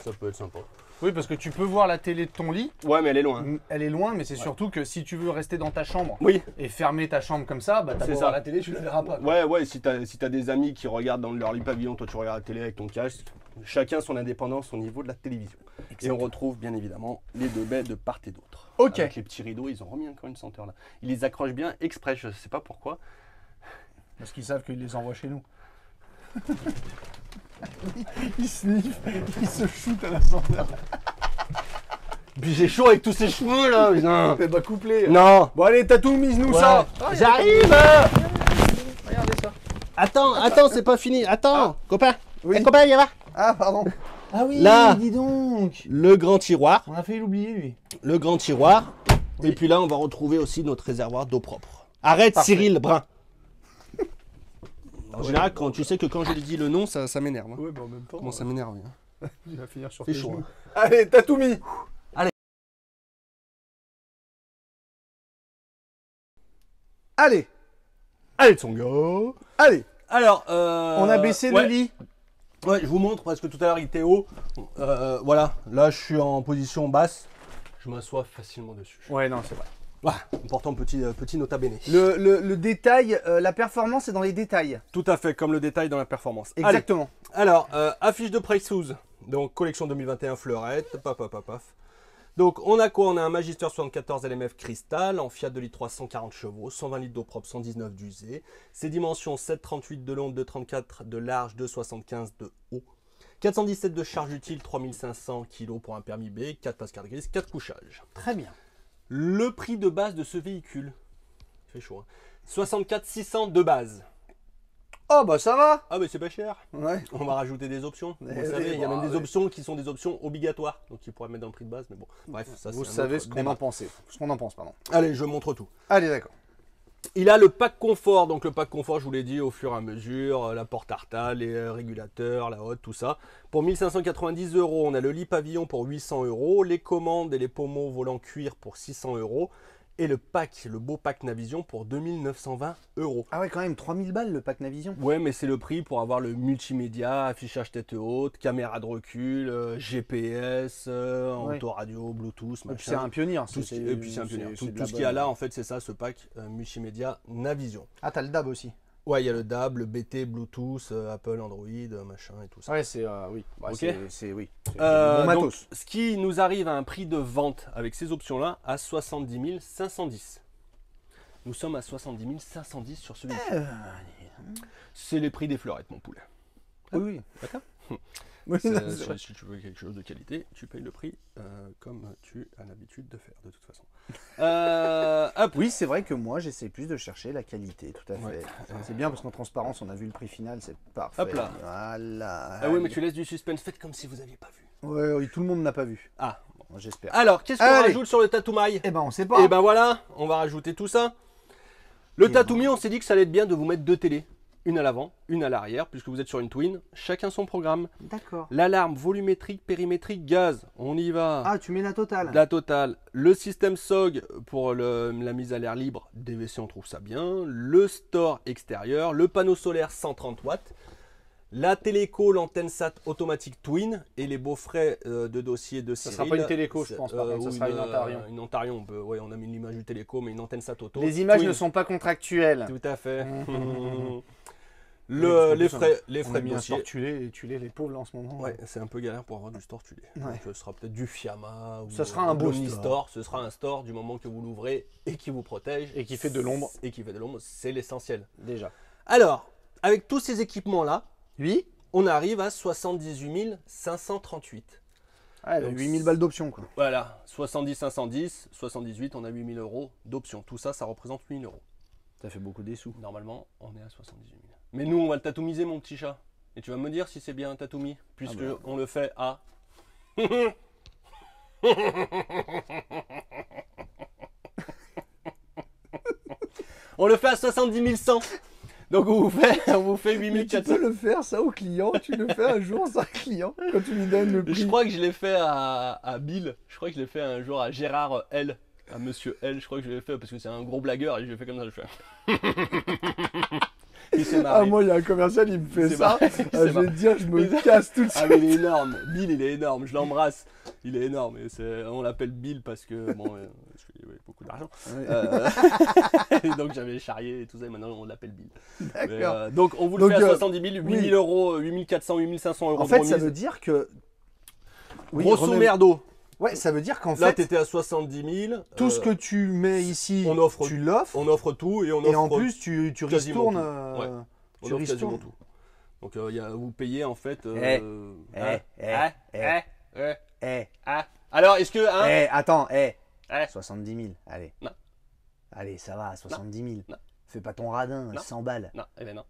ça peut être sympa. Oui, parce que tu peux voir la télé de ton lit. Ouais, mais elle est loin. Elle est loin, mais c'est surtout que si tu veux rester dans ta chambre Oui. et fermer ta chambre comme ça, bah t'as C'est beau ça. voir la télé, tu la verras pas. quoi. Ouais, si t'as des amis qui regardent dans leur lit pavillon, toi tu regardes la télé avec ton casque, chacun son indépendance au niveau de la télévision. Et on retrouve bien évidemment les deux baies de part et d'autre. Ok. Avec les petits rideaux, ils ont remis encore une senteur là. Ils les accrochent bien exprès, je sais pas pourquoi. Parce qu'ils savent qu'ils les envoient chez nous. Ils sniffent, ils se shootent à la senteur. Puis j'ai chaud avec tous ces cheveux là, putain. Eh bah couplé. Non. Bon allez, tatou mise-nous Ouais. ça. J'arrive. Regardez ça. Attends, c'est pas fini. Attends, copain. Oui. Copain, viens voir. Ah pardon. Ah oui, Là. dis donc. Le grand tiroir. On a failli l'oublier lui. Le grand tiroir. Oui. Et puis là, on va retrouver aussi notre réservoir d'eau propre. Arrête, Parfait. Cyril Brun. En général, quand tu sais que quand je lui dis le nom, ça m'énerve. Hein. Ouais, bah en même temps. Comment ça m'énerve hein. Il va finir sur C'est tes chaud. genoux. Hein. Allez, tatou mis. Allez, Allez, Tsonga. allez. Alors, On a baissé ouais. le lit. Ouais, je vous montre parce que tout à l'heure il était haut. Voilà, là je suis en position basse. Je m'assois facilement dessus. Ouais, non, c'est vrai. Voilà, important petit nota bene. Le détail, la performance est dans les détails. Tout à fait, comme le détail dans la performance. Allez, Exactement. alors, affiche de Pricehouse. Donc, collection 2021 Fleurette. Paf. Donc, on a quoi? On a un Magister 74 LMF cristal en Fiat 2 litres 340 chevaux, 120 litres d'eau propre, 119 d'usée. Ses dimensions 7,38 de long, 2,34 de large, 2,75 de haut. 417 de charge utile, 3500 kg pour un permis B, 4 places carte grise, 4 couchages. Très bien. Le prix de base de ce véhicule, il fait chaud, hein, 64 600 de base. Oh bah ça va. Ah mais c'est pas cher. Ouais. On va rajouter des options. Vous Eh savez, oui, il y a même bah, des oui. options qui sont des options obligatoires. Donc ils pourraient mettre dans le prix de base, mais bon. Bref, ça Vous c'est un savez autre ce qu'on débat. en pensait. Ce qu'on en pense, pardon. Allez, je montre tout. Allez, d'accord. Il a le pack confort. Donc le pack confort, je vous l'ai dit, au fur et à mesure, la porte Arta, les régulateurs, la hotte, tout ça. Pour 1590 €, on a le lit pavillon pour 800 €, les commandes et les pommeaux volant cuir pour 600 €. et le beau pack Navision pour 2920 €. Ah ouais, quand même, 3000 balles le pack Navision. Ouais, mais c'est le prix pour avoir le multimédia, affichage tête haute, caméra de recul, GPS, autoradio, Bluetooth, Et puis c'est un pionnier. Et puis c'est un pionnier. Tout ce qu'il y a là, en fait, c'est ça, ce pack multimédia Navision. Ah, t'as le DAB aussi. Ouais, il y a le DAB, le BT, Bluetooth, Apple, Android, machin et tout ça. Ouais, c'est oui. Bah, Ok. c'est oui. Donc, Bon matos. ce qui nous arrive à un prix de vente avec ces options-là à 70 510. Nous sommes à 70 510 sur ce véhicule. C'est les prix des fleurettes, mon poulet. Oui. D'accord. Oui, C'est- non, c'est vrai. si tu veux quelque chose de qualité, tu payes le prix comme tu as l'habitude de faire, de toute façon. Hop. Oui, c'est vrai que moi, j'essaie plus de chercher la qualité, tout à fait. Ouais. C'est bien parce qu'en transparence, on a vu le prix final, c'est parfait. Hop là. Voilà. Ah oui, mais tu laisses du suspense. Faites comme si vous n'aviez pas vu. Ouais, oui, tout le monde n'a pas vu. Ah. Bon, j'espère. Alors, qu'est-ce qu'on Allez. rajoute sur le Tatoumaï? Eh ben, on sait pas. Et ben voilà, on va rajouter tout ça. Le Et Tatoomi, on s'est dit que ça allait être bien de vous mettre deux télés. Une à l'avant, une à l'arrière, puisque vous êtes sur une Twin. Chacun son programme. D'accord. L'alarme volumétrique, périmétrique, gaz. On y va. Ah, tu mets la totale. La totale. Le système SOG pour la mise à l'air libre. DVC, on trouve ça bien. Le store extérieur. Le panneau solaire 130 watts. La téléco, l'antenne SAT automatique Twin. Et les beaux-frais de dossier de Ça Cyril. sera pas une téléco, je pense, par contre, ça ou sera une Antarion. Une Antarion, ouais, on a mis l'image du téléco, mais une antenne SAT auto. Les images Twin. ne sont pas contractuelles. Tout à fait. Oui, parce qu'en les plus, frais, les On frais a de mis un dossier. store tuer les pauvres là en ce moment. Ouais, c'est un peu galère pour avoir du store tulé. Ouais. Donc ce sera peut-être du Fiamma ou Ce sera un beau store. Ce sera un store du moment que vous l'ouvrez et qui vous protège Et qui fait de l'ombre. Et qui fait de l'ombre, c'est l'essentiel. Déjà. Alors, avec tous ces équipements là, Oui. on arrive à 78 538. Ouais, Donc, 8000 balles d'options quoi. Voilà, 70 510, 78, on a 8000 € d'options. Tout ça, ça représente 8000 €. Ça fait beaucoup des sous. Normalement, on est à 78 000. Mais nous, on va le tatoumiser, mon petit chat. Et tu vas me dire si c'est bien un tatoumi, puisque on le fait à... on le fait à 70 100. Donc on vous fait 8 Mais tu 400. peux le faire ça au client, tu le fais un jour ça un client quand tu lui donnes le prix. Je crois que je l'ai fait à Bill. Je crois que je l'ai fait un jour à Gérard L. À Monsieur L. Je crois que je l'ai fait parce que c'est un gros blagueur et je l'ai fait comme ça. Je fais. Il s'est marré. Ah moi il y a un commercial il me fait C'est ça, marré, c'est je vais marré. te dire je me casse tout de suite. Ah mais il est énorme, Bill il est énorme, je l'embrasse, il est énorme, et on l'appelle Bill parce que bon, parce qu'il avait beaucoup d'argent, et donc j'avais charrié et tout ça, et maintenant on l'appelle Bill. D'accord. Donc on vous le Donc, fait à 70 000, 8 oui. 000 €, 8 400, 8 500 € En fait, de ça remise. veut dire que. Oui, Grosso remets- merdo, Ouais, ça veut dire qu'en là fait, t'étais à 70 000, tout ce que tu mets ici, on offre- tu l'offres. on offre tout et on Et offre en plus, tu quasiment ristournes. tout. Ouais. on Tu offre quasiment ristournes. tout. Donc vous payez en fait... Alors est-ce que... Hein, Attends, Eh. 70 000, allez. Non. Allez, ça va, 70 000. Non. Fais pas ton radin, Non. 100 balles. Non, eh ben non.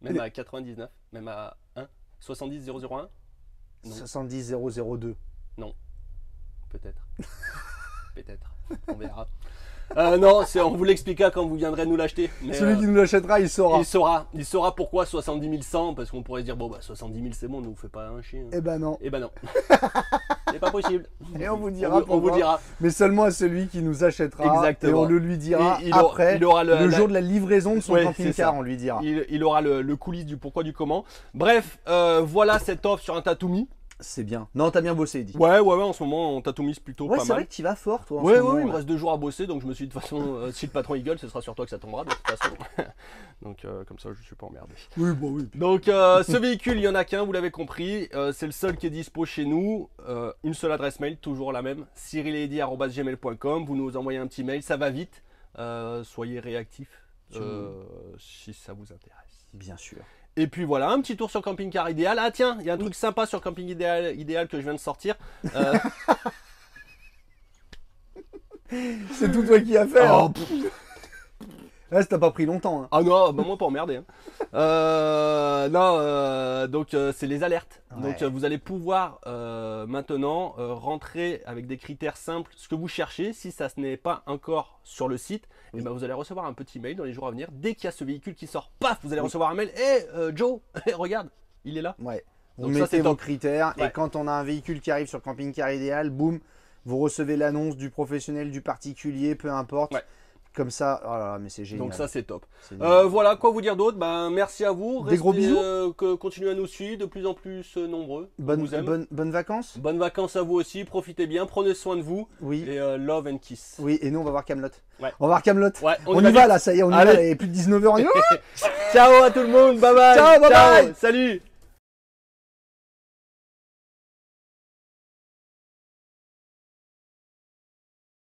Même à 99, même à 1, 70 001, non. 70 002. Peut-être. Peut-être. On verra. Non, on vous l'expliquera quand vous viendrez nous l'acheter. Mais, Celui qui nous l'achètera il saura. il saura pourquoi 70 100, parce qu'on pourrait se dire, bon bah 70 000 c'est bon, ne vous faites pas un chien. Eh ben non. Eh ben non. C'est pas possible. Et on vous dira on vous pourquoi. dira. Mais seulement à celui qui nous achètera. Exactement. Et on le lui dira Il aura- après, il aura le jour de la livraison de son Ouais, Camping-car, c'est ça. on lui dira. Il aura le coulisses du pourquoi du comment. Bref, voilà cette offre sur un Tatoomi. C'est bien. Non, t'as bien bossé, Eddy. Ouais, en ce moment on tatoumise plutôt Ouais, pas c'est mal. vrai que tu vas fort, toi. en Ouais, ce moment, il me là. reste 2 jours à bosser, donc je me suis dit de toute façon, si le patron il gueule, ce sera sur toi que ça tombera de toute façon. Donc comme ça, je suis pas emmerdé. Oui, bon, oui. Donc ce véhicule, il y en a qu'un, vous l'avez compris, c'est le seul qui est dispo chez nous. Une seule adresse mail, toujours la même, cyriledi@gmail.com. Vous nous envoyez un petit mail, ça va vite. Soyez réactifs si ça vous intéresse. Bien sûr. Et puis voilà, un petit tour sur Camping Car Idéal. Ah tiens, il y a un truc sympa sur Camping Idéal que je viens de sortir. C'est tout toi qui as fait. Oh, hein. Là, ça t'a pas pris longtemps. Hein. Ah non, bah moi pas emmerdé. Hein. Donc c'est les alertes. Ouais. Donc vous allez pouvoir maintenant rentrer avec des critères simples ce que vous cherchez. Si ça ce n'est pas encore sur le site, et ben vous allez recevoir un petit mail dans les jours à venir. Dès qu'il y a ce véhicule qui sort, paf, vous allez recevoir un mail. Joe, regarde, il est là. Ouais. Vous Donc ça, mettez c'est vos top. critères Ouais. et quand on a un véhicule qui arrive sur Camping Car Idéal, boum, Vous recevez l'annonce du professionnel, du particulier, peu importe. Ouais. Comme ça, oh là là, mais c'est génial. Donc ça c'est top. C'est génial. Voilà, quoi vous dire d'autre? Ben merci à vous. Des gros bisous. Continuez à nous suivre, de plus en plus nombreux. On Bonnes vous aime. vacances. Bonnes vacances à vous aussi, profitez bien, prenez soin de vous. Oui. Et love and kiss. Oui, et nous on va voir Camelot. Ouais. On va voir Camelot. Ouais, On y va là, ça y est, on y va, Allez. il est plus de 19h. Ciao à tout le monde, bye bye. Ciao, bye bye. Salut.